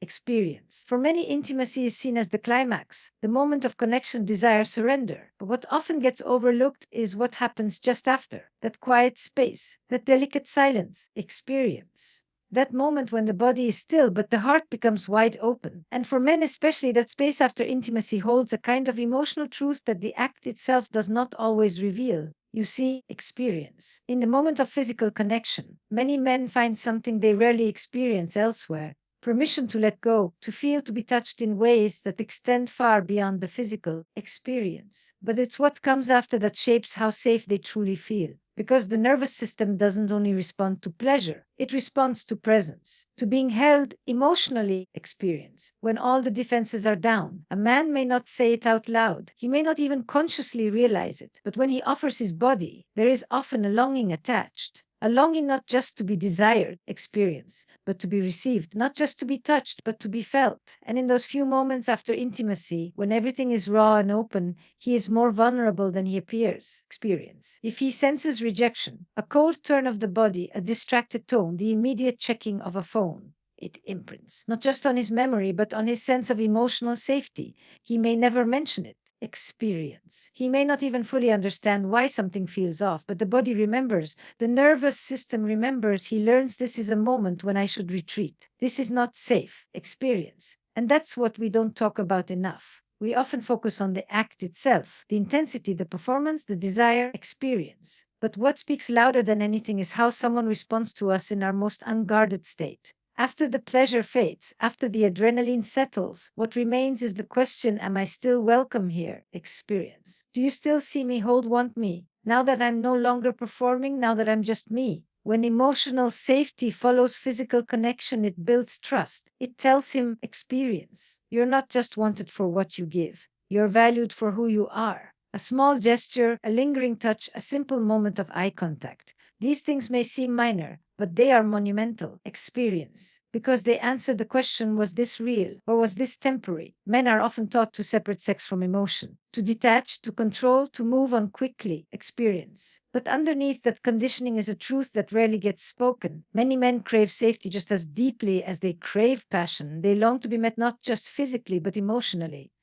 experience. For many, intimacy is seen as the climax, the moment of connection, desire, surrender. But what often gets overlooked is what happens just after, that quiet space, that delicate silence, experience. That moment when the body is still but the heart becomes wide open. And for men especially, that space after intimacy holds a kind of emotional truth that the act itself does not always reveal. You see, experience. In the moment of physical connection, many men find something they rarely experience elsewhere: permission to let go, to feel, to be touched in ways that extend far beyond the physical experience. But it's what comes after that shapes how safe they truly feel. Because the nervous system doesn't only respond to pleasure, it responds to presence, to being held emotionally. Experience. When all the defenses are down, a man may not say it out loud, he may not even consciously realize it, but when he offers his body, there is often a longing attached. A longing not just to be desired, experience, but to be received, not just to be touched, but to be felt. And in those few moments after intimacy, when everything is raw and open, he is more vulnerable than he appears. Experience. If he senses rejection, a cold turn of the body, a distracted tone, the immediate checking of a phone, it imprints, not just on his memory, but on his sense of emotional safety. He may never mention it. Experience. He may not even fully understand why something feels off, but the body remembers. The nervous system remembers. He learns, this is a moment when I should retreat. This is not safe. Experience. And that's what we don't talk about enough. We often focus on the act itself, the intensity, the performance, the desire, experience. But what speaks louder than anything is how someone responds to us in our most unguarded state. After the pleasure fades, after the adrenaline settles, what remains is the question, am I still welcome here? Experience. Do you still see me, hold, want me? Now that I'm no longer performing, now that I'm just me. When emotional safety follows physical connection, it builds trust. It tells him, experience. You're not just wanted for what you give. You're valued for who you are. A small gesture, a lingering touch, a simple moment of eye contact. These things may seem minor, but they are monumental. Experience. Because they answer the question, was this real or was this temporary? Men are often taught to separate sex from emotion, to detach, to control, to move on quickly. Experience. But underneath that conditioning is a truth that rarely gets spoken. Many men crave safety just as deeply as they crave passion. They long to be met not just physically, but emotionally.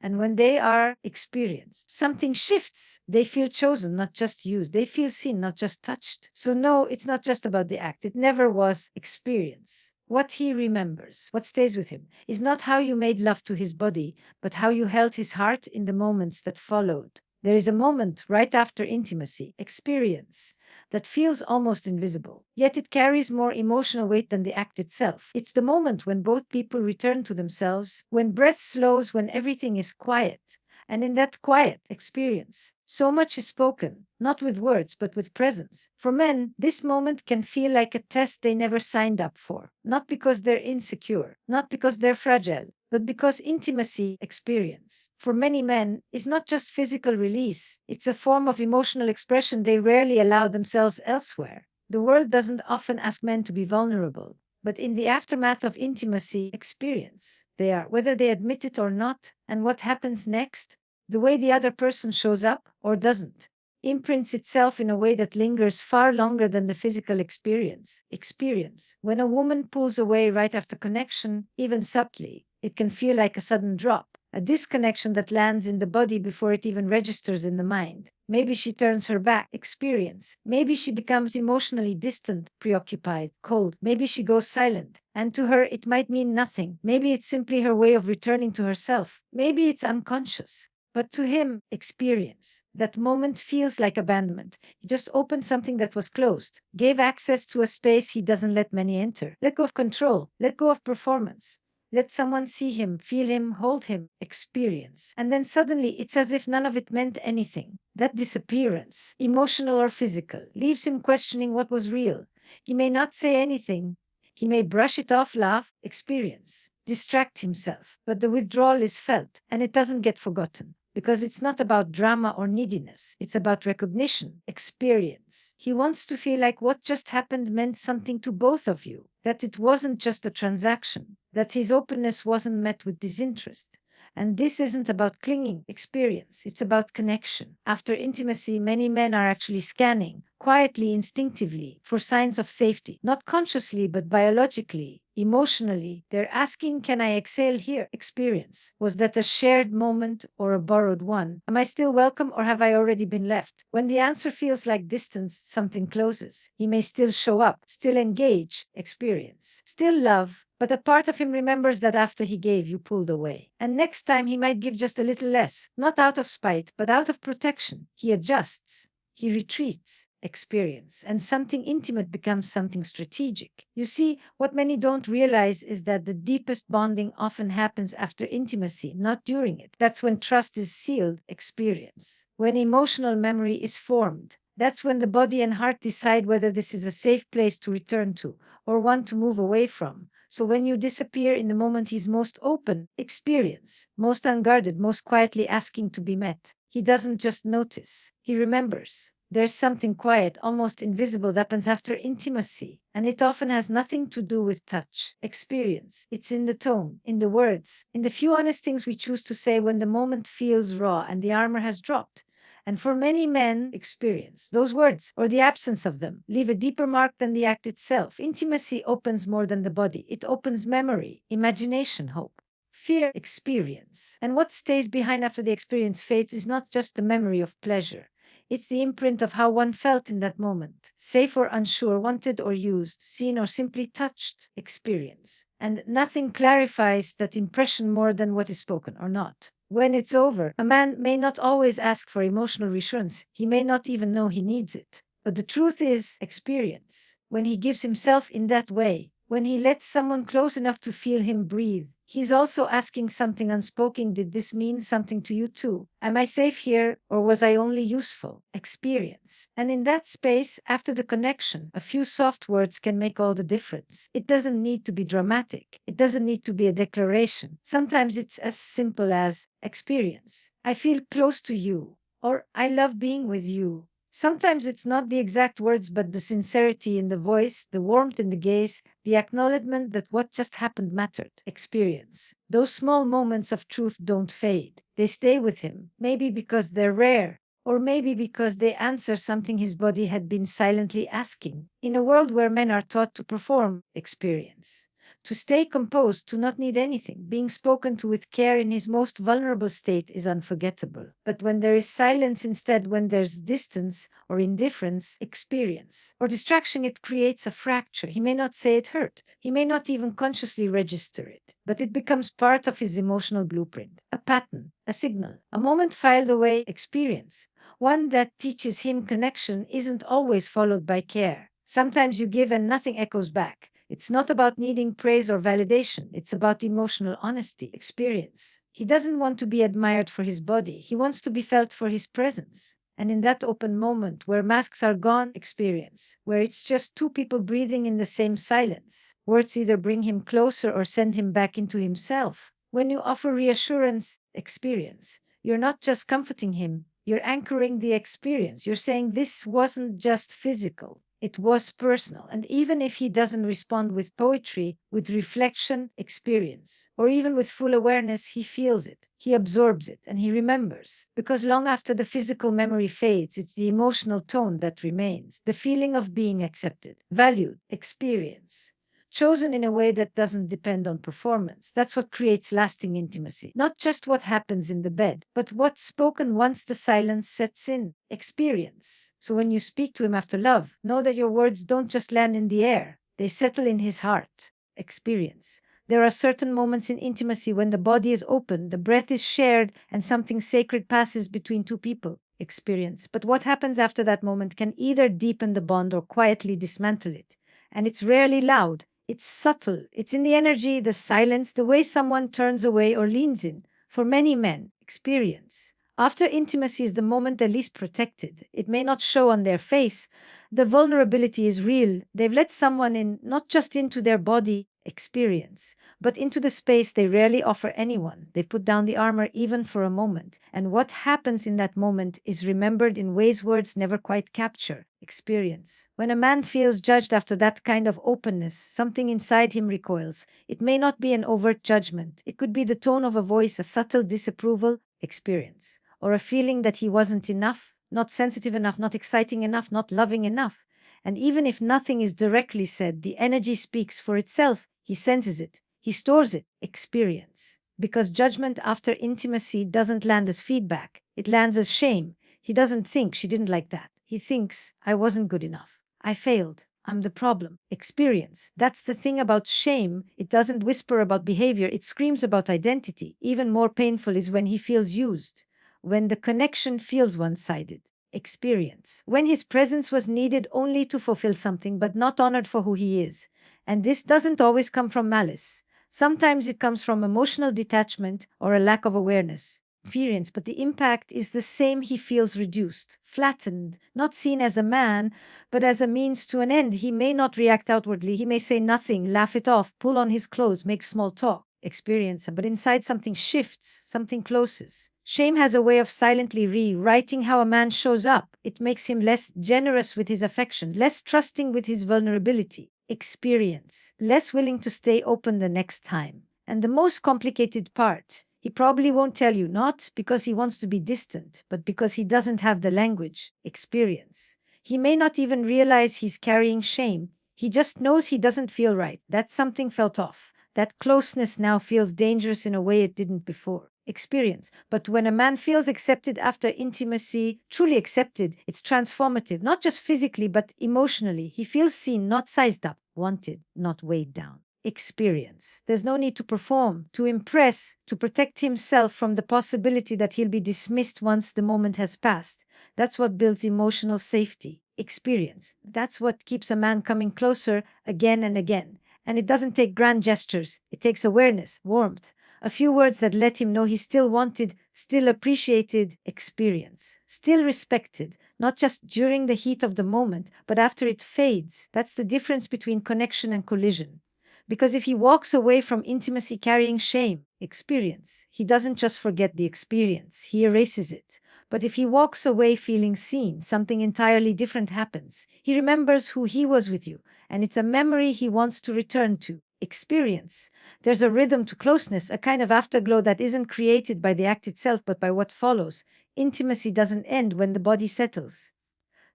And when they are experienced, something shifts. They feel chosen, not just used. They feel seen, not just touched. So no, it's not just about the act. It never was. Experience. What he remembers, what stays with him, is not how you made love to his body, but how you held his heart in the moments that followed. There is a moment right after intimacy, experience, that feels almost invisible. Yet it carries more emotional weight than the act itself. It's the moment when both people return to themselves, when breath slows, when everything is quiet. And in that quiet experience, so much is spoken, not with words, but with presence. For men, this moment can feel like a test they never signed up for. Not because they're insecure, not because they're fragile, but because intimacy, experience, for many men, is not just physical release. It's a form of emotional expression they rarely allow themselves elsewhere. The world doesn't often ask men to be vulnerable. But in the aftermath of intimacy, experience, they are, whether they admit it or not. And what happens next? The way the other person shows up or doesn't imprints itself in a way that lingers far longer than the physical experience. Experience. When a woman pulls away right after connection, even subtly, it can feel like a sudden drop, a disconnection that lands in the body before it even registers in the mind. Maybe she turns her back. Experience. Maybe she becomes emotionally distant, preoccupied, cold. Maybe she goes silent. And to her, it might mean nothing. Maybe it's simply her way of returning to herself. Maybe it's unconscious. But to him, experience. That moment feels like abandonment. He just opened something that was closed, gave access to a space he doesn't let many enter. Let go of control, let go of performance. Let someone see him, feel him, hold him, experience. And then suddenly it's as if none of it meant anything. That disappearance, emotional or physical, leaves him questioning what was real. He may not say anything. He may brush it off, laugh, experience, distract himself. But the withdrawal is felt, and it doesn't get forgotten. Because it's not about drama or neediness. It's about recognition, experience. He wants to feel like what just happened meant something to both of you. That it wasn't just a transaction. That his openness wasn't met with disinterest. And this isn't about clinging experience, it's about connection. After intimacy, many men are actually scanning, quietly, instinctively, for signs of safety, not consciously, but biologically. Emotionally, they're asking, can I exhale here? Experience. Was that a shared moment or a borrowed one? Am I still welcome or have I already been left? When the answer feels like distance, something closes. He may still show up, still engage, experience, still love, but a part of him remembers that after he gave, you pulled away. And next time, he might give just a little less, not out of spite, but out of protection. He adjusts. He retreats, experience, and something intimate becomes something strategic. You see, what many don't realize is that the deepest bonding often happens after intimacy, not during it. That's when trust is sealed, experience. When emotional memory is formed, that's when the body and heart decide whether this is a safe place to return to or one to move away from. So when you disappear in the moment he's most open, experience, most unguarded, most quietly asking to be met, he doesn't just notice, he remembers. There's something quiet, almost invisible, that happens after intimacy, and it often has nothing to do with touch, experience. It's in the tone, in the words, in the few honest things we choose to say when the moment feels raw and the armor has dropped. And for many men, experience, those words, or the absence of them, leave a deeper mark than the act itself. Intimacy opens more than the body. It opens memory, imagination, hope, fear, experience. And what stays behind after the experience fades is not just the memory of pleasure. It's the imprint of how one felt in that moment, safe or unsure, wanted or used, seen or simply touched, experience. And nothing clarifies that impression more than what is spoken or not. When it's over, a man may not always ask for emotional reassurance. He may not even know he needs it. But the truth is, experience. When he gives himself in that way, when he lets someone close enough to feel him breathe, he's also asking something unspoken. Did this mean something to you too? Am I safe here, or was I only useful? Experience. And in that space, after the connection, a few soft words can make all the difference. It doesn't need to be dramatic. It doesn't need to be a declaration. Sometimes it's as simple as experience. I feel close to you, or I love being with you. Sometimes it's not the exact words, but the sincerity in the voice, the warmth in the gaze, the acknowledgement that what just happened mattered. Experience. Those small moments of truth don't fade. They stay with him, maybe because they're rare, or maybe because they answer something his body had been silently asking. In a world where men are taught to perform, experience, to stay composed, to not need anything, being spoken to with care in his most vulnerable state is unforgettable. But when there is silence instead, when there's distance or indifference, experience, or distraction, it creates a fracture. He may not say it hurt. He may not even consciously register it, but it becomes part of his emotional blueprint, a pattern, a signal, a moment filed away. Experience, one that teaches him connection isn't always followed by care. Sometimes you give and nothing echoes back. It's not about needing praise or validation. It's about emotional honesty, experience. He doesn't want to be admired for his body. He wants to be felt for his presence. And in that open moment where masks are gone, experience, where it's just two people breathing in the same silence, words either bring him closer or send him back into himself. When you offer reassurance, experience, you're not just comforting him, you're anchoring the experience. You're saying this wasn't just physical. It was personal. And even if he doesn't respond with poetry, with reflection, experience, or even with full awareness, he feels it, he absorbs it, and he remembers. Because long after the physical memory fades, it's the emotional tone that remains, the feeling of being accepted, valued, experience, chosen in a way that doesn't depend on performance. That's what creates lasting intimacy. Not just what happens in the bed, but what's spoken once the silence sets in. Experience. So when you speak to him after love, know that your words don't just land in the air, they settle in his heart. Experience. There are certain moments in intimacy when the body is open, the breath is shared, and something sacred passes between two people. Experience. But what happens after that moment can either deepen the bond or quietly dismantle it. And it's rarely loud. It's subtle. It's in the energy, the silence, the way someone turns away or leans in. For many men, experience. After intimacy is the moment they're least protected. It may not show on their face. The vulnerability is real. They've let someone in, not just into their body, experience, but into the space they rarely offer anyone. They put down the armor even for a moment, and what happens in that moment is remembered in ways words never quite capture. Experience. When a man feels judged after that kind of openness, something inside him recoils. It may not be an overt judgment. It could be the tone of a voice, a subtle disapproval. Experience. Or a feeling that he wasn't enough, not sensitive enough, not exciting enough, not loving enough. And even if nothing is directly said, the energy speaks for itself. He senses it. He stores it. Experience. Because judgment after intimacy doesn't land as feedback. It lands as shame. He doesn't think she didn't like that. He thinks, I wasn't good enough. I failed. I'm the problem. Experience. That's the thing about shame. It doesn't whisper about behavior. It screams about identity. Even more painful is when he feels used. When the connection feels one-sided. Experience. When his presence was needed only to fulfill something but not honored for who he is. And this doesn't always come from malice. Sometimes it comes from emotional detachment or a lack of awareness. Experience, but the impact is the same. He feels reduced, flattened, not seen as a man, but as a means to an end. He may not react outwardly. He may say nothing, laugh it off, pull on his clothes, make small talk. Experience, but inside something shifts, something closes. Shame has a way of silently rewriting how a man shows up. It makes him less generous with his affection, less trusting with his vulnerability. Experience, less willing to stay open the next time. And the most complicated part, he probably won't tell you, not because he wants to be distant, but because he doesn't have the language. Experience. He may not even realize he's carrying shame. He just knows he doesn't feel right, that something felt off. That closeness now feels dangerous in a way it didn't before. Experience. But when a man feels accepted after intimacy, truly accepted, it's transformative, not just physically, but emotionally. He feels seen, not sized up, wanted, not weighed down. Experience. There's no need to perform, to impress, to protect himself from the possibility that he'll be dismissed once the moment has passed. That's what builds emotional safety. Experience. That's what keeps a man coming closer again and again. And it doesn't take grand gestures. It takes awareness, warmth, a few words that let him know he's still wanted, still appreciated. Experience, still respected, not just during the heat of the moment, but after it fades. That's the difference between connection and collision. Because if he walks away from intimacy carrying shame, experience, he doesn't just forget the experience, he erases it. But if he walks away feeling seen, something entirely different happens. He remembers who he was with you, and it's a memory he wants to return to. Experience. There's a rhythm to closeness, a kind of afterglow that isn't created by the act itself, but by what follows. Intimacy doesn't end when the body settles.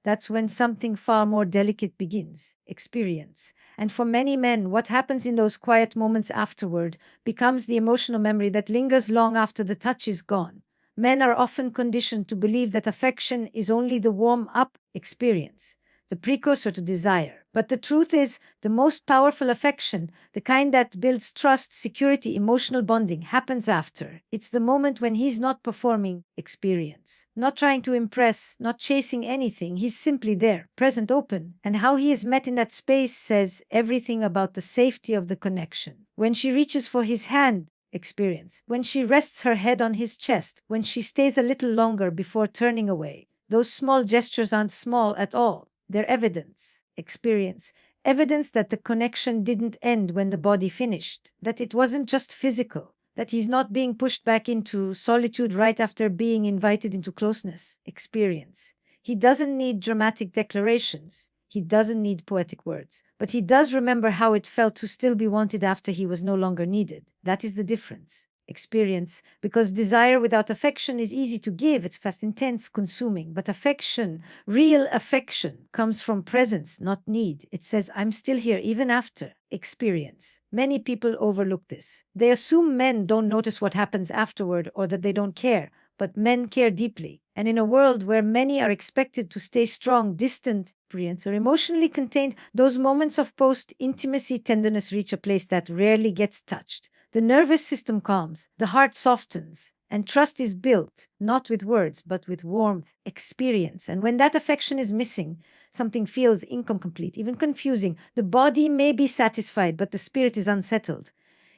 That's when something far more delicate begins. Experience. And for many men, what happens in those quiet moments afterward becomes the emotional memory that lingers long after the touch is gone. Men are often conditioned to believe that affection is only the warm-up experience, the precursor to desire. But the truth is, the most powerful affection, the kind that builds trust, security, emotional bonding, happens after. It's the moment when he's not performing. Experience. Not trying to impress, not chasing anything. He's simply there, present, open. And how he is met in that space says everything about the safety of the connection. When she reaches for his hand, experience. When she rests her head on his chest, when she stays a little longer before turning away. Those small gestures aren't small at all. They're evidence. Experience. Evidence that the connection didn't end when the body finished, that it wasn't just physical, that he's not being pushed back into solitude right after being invited into closeness. Experience. He doesn't need dramatic declarations. He doesn't need poetic words. But he does remember how it felt to still be wanted after he was no longer needed. That is the difference. Experience, because desire without affection is easy to give, it's fast, intense, consuming. But affection, real affection, comes from presence, not need. It says, I'm still here even after. Experience. Many people overlook this. They assume men don't notice what happens afterward or that they don't care, but men care deeply. And in a world where many are expected to stay strong, distant, or emotionally contained, those moments of post-intimacy tenderness reach a place that rarely gets touched. The nervous system calms, the heart softens, and trust is built, not with words, but with warmth, experience. And when that affection is missing, something feels incomplete, even confusing. The body may be satisfied, but the spirit is unsettled.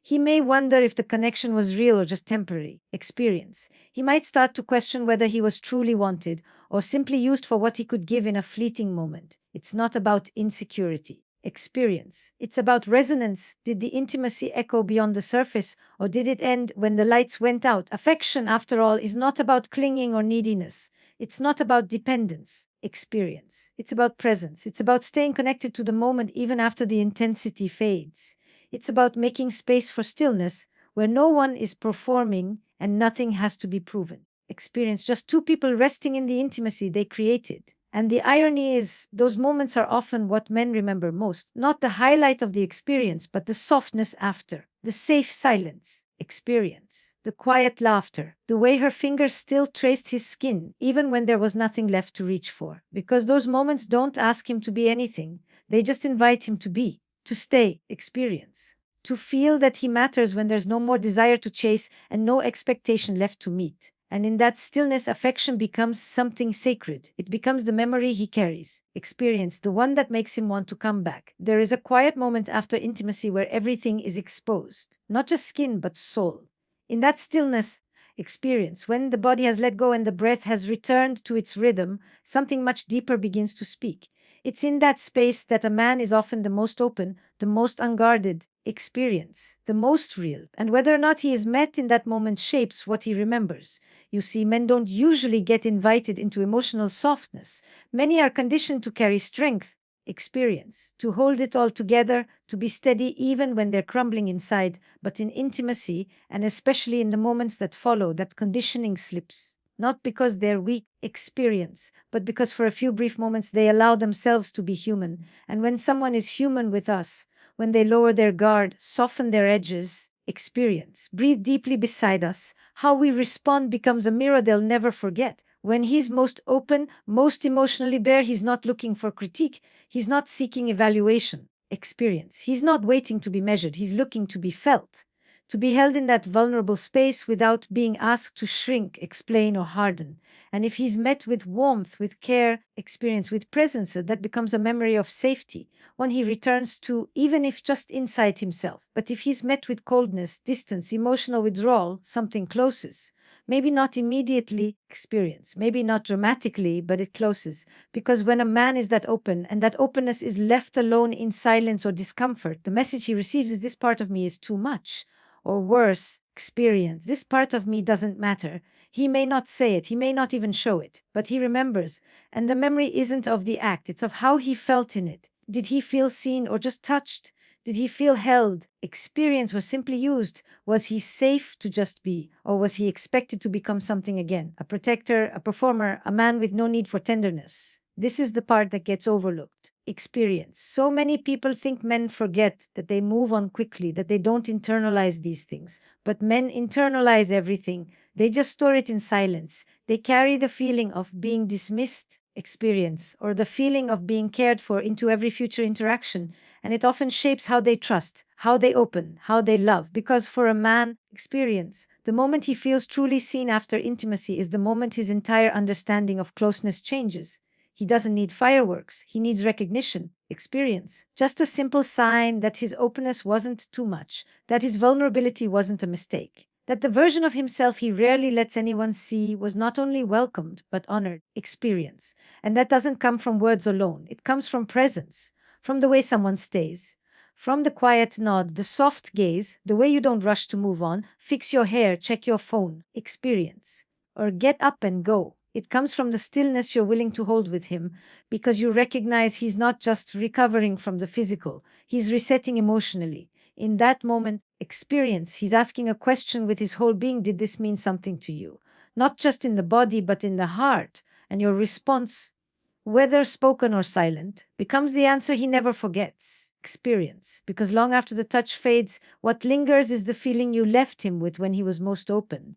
He may wonder if the connection was real or just temporary. Experience. He might start to question whether he was truly wanted or simply used for what he could give in a fleeting moment. It's not about insecurity. Experience. It's about resonance. Did the intimacy echo beyond the surface, or did it end when the lights went out? Affection, after all, is not about clinging or neediness. It's not about dependence. Experience. It's about presence. It's about staying connected to the moment even after the intensity fades. It's about making space for stillness where no one is performing and nothing has to be proven. Experience. Just two people resting in the intimacy they created. And the irony is, those moments are often what men remember most. Not the highlight of the experience, but the softness after, the safe silence. Experience, the quiet laughter, the way her fingers still traced his skin, even when there was nothing left to reach for. Because those moments don't ask him to be anything, they just invite him to be, to stay. Experience, to feel that he matters when there's no more desire to chase and no expectation left to meet. And in that stillness, affection becomes something sacred. It becomes the memory he carries. Experience, the one that makes him want to come back. There is a quiet moment after intimacy where everything is exposed. Not just skin, but soul. In that stillness, experience, when the body has let go and the breath has returned to its rhythm, something much deeper begins to speak. It's in that space that a man is often the most open, the most unguarded. Experience, the most real. And whether or not he is met in that moment shapes what he remembers. You see, men don't usually get invited into emotional softness. Many are conditioned to carry strength, experience, to hold it all together, to be steady even when they're crumbling inside. But in intimacy, and especially in the moments that follow, that conditioning slips. Not because they're weak, experience, but because for a few brief moments they allow themselves to be human. And when someone is human with us, when they lower their guard, soften their edges, experience, breathe deeply beside us, how we respond becomes a mirror they'll never forget. When he's most open, most emotionally bare, he's not looking for critique, he's not seeking evaluation. Experience, he's not waiting to be measured, he's looking to be felt. To be held in that vulnerable space without being asked to shrink, explain, or harden. And if he's met with warmth, with care, experience, with presence, that becomes a memory of safety, one he returns to, even if just inside himself. But if he's met with coldness, distance, emotional withdrawal, something closes. Maybe not immediately, experience, maybe not dramatically, but it closes. Because when a man is that open, and that openness is left alone in silence or discomfort, the message he receives is, this part of me is too much. Or worse, experience, this part of me doesn't matter. He may not say it, he may not even show it, but he remembers. And the memory isn't of the act, it's of how he felt in it. Did he feel seen or just touched? Did he feel held? Experience was simply used. Was he safe to just be? Or was he expected to become something again? A protector, a performer, a man with no need for tenderness. This is the part that gets overlooked. Experience. So many people think men forget, that they move on quickly, that they don't internalize these things. But men internalize everything. They just store it in silence. They carry the feeling of being dismissed, experience, or the feeling of being cared for into every future interaction. And it often shapes how they trust, how they open, how they love. Because for a man, experience, the moment he feels truly seen after intimacy is the moment his entire understanding of closeness changes. He doesn't need fireworks. He needs recognition, experience. Just a simple sign that his openness wasn't too much, that his vulnerability wasn't a mistake, that the version of himself he rarely lets anyone see was not only welcomed, but honored, experience. And that doesn't come from words alone. It comes from presence, from the way someone stays, from the quiet nod, the soft gaze, the way you don't rush to move on, fix your hair, check your phone, experience, or get up and go. It comes from the stillness you're willing to hold with him, because you recognize he's not just recovering from the physical, he's resetting emotionally. In that moment, experience, he's asking a question with his whole being, did this mean something to you? Not just in the body, but in the heart. And your response, whether spoken or silent, becomes the answer he never forgets. Experience, because long after the touch fades, what lingers is the feeling you left him with when he was most open.